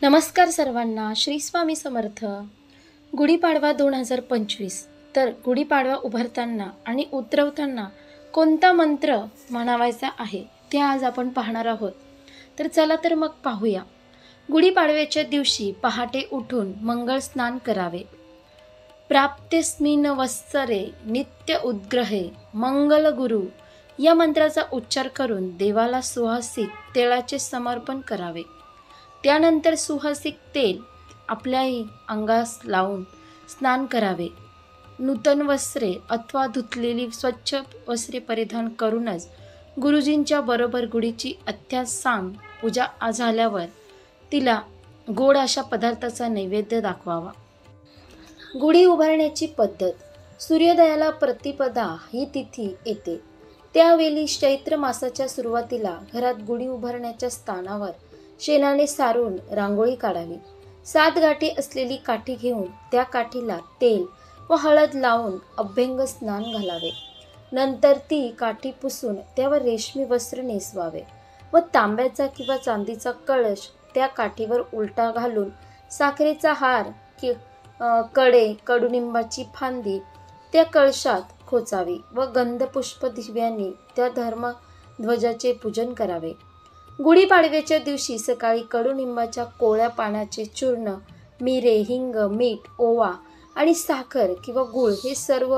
नमस्कार सर्वांना, श्री स्वामी समर्थ। गुढीपाडवा 2025। तर गुढीपाडवा उभारताना आणि उतरवताना कोणता मंत्र म्हणावायचा आहे ते आज आपण पाहणार आहोत। तर चला तर मग पाहूया। गुढीपाडव्याच्या दिवशी पहाटे उठून मंगळ स्नान करावे। प्राप्तेस्मिन् वत्सरे नित्य उद्ग्रहे मंगल गुरु या मंत्राचा उच्चार करून देवाला सुवासिक तेलाचे समर्पण करावे। त्यानंतर सुवासिक तेल आपल्याही अंगास लावून स्नान करावे। नूतन वस्त्रे अथवा धुतलेली स्वच्छ वस्त्रे परिधान करूनच गुरुजींच्या बरोबर गुढीची अत्यासांग पूजा झाल्यावर तिला गोड अशा पदार्थाचा नैवेद्य दाखवावा। गुढी उभारण्याची पद्धत। सूर्योदयाला प्रतिपदा ही तिथी येते, त्यावेळी चैत्र मासाच्या सुरुवातीला घरात गुढी उभारण्याच्या स्थानावर शेणाने सारून रांगोळी काढावी। 7 गाठी असलेली काठी घेऊन त्या काठीला तेल व हळद लावून अभ्यंग स्नान घालावे। नंतर ती काठी पुसून त्यावर रेशमी वस्त्र नेसवावे व तांब्याचा किंवा चांदीचा कळश त्या काठीवर उलटा घालून साखरेचा हार कडे कडुनिंबाची फांदी त्या कळशात खोचावी व गंधपुष्प दिव्यांनी त्या धर्मध्वजाचे पूजन करावे। गुढीपाडव्याच्या दिवशी सकाळी कडुनिंबाच्या कोवळ्या पानाचे चूर्ण, मिरे, हिंग, मीठ, ओवा आणि साखर किंवा गूळ हे सर्व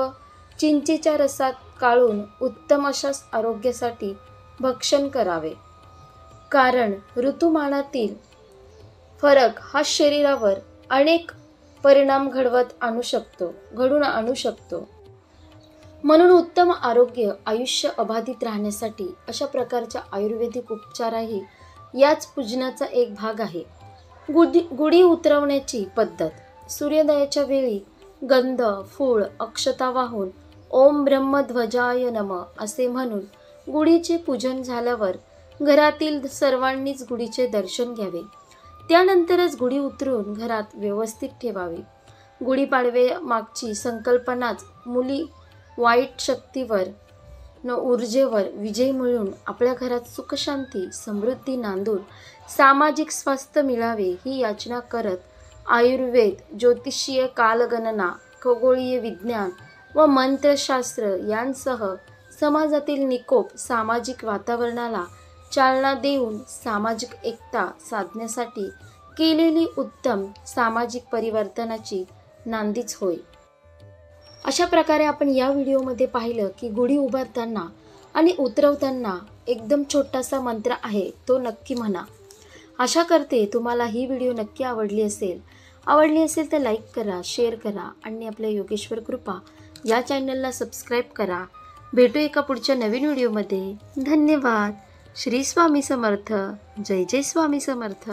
चिंचेच्या रसात काढून उत्तम अशा आरोग्यासाठी भक्षण करावे। कारण ऋतुमानातील फरक हा शरीरावर अनेक परिणाम घडून आणू शकतो। म्हणून उत्तम आरोग्य, आयुष्य अबाधित राहण्यासाठी अशा प्रकारच्या आयुर्वेदिक उपचारही याच पूजनाचा एक भाग आहे। गुढी उतरवण्याची पद्धत। सूर्योदयाच्या वेळी गंध, फूल, अक्षता वाहून ओम ब्रह्मध्वजाय नमः असे म्हणून गुढीचे पूजन झाल्यावर घरातील सर्वांनीच गुढीचे दर्शन घ्यावे। त्यानंतरच गुढी उतरवून घरात व्यवस्थित ठेवावी। गुढीपाडव्या मागची संकल्पनाच मुली वाईट शक्तीवर ऊर्जेवर विजय मिळवून आपल्या घरात सुख, शांती, समृद्धी नांदून सामाजिक स्वास्थ्य मिळावे ही याचना करत आयुर्वेद, ज्योतिषीय कालगणना, खगोलीय विज्ञान व मंत्रशास्त्र यांसह समाजातील निकोप सामाजिक वातावरणाला चालना देऊन सामाजिक एकता साधण्यासाठी केलेली उत्तम सामाजिक परिवर्तनाची नांदीच होय। अशा प्रकारे आपण या व्हिडिओमध्ये पाहिलं की गुढी उभारताना आणि उतरवताना एकदम छोटासा मंत्र आहे, तो नक्की म्हणा। आशा करते तुम्हाला ही व्हिडिओ नक्की आवडली असेल तर लाईक करा, शेअर करा आणि आपल्या योगेश्वर कृपा या चॅनलला सबस्क्राईब करा। भेटू एका पुढच्या नवीन व्हिडिओमध्ये। धन्यवाद। श्री स्वामी समर्थ। जय जय स्वामी समर्थ।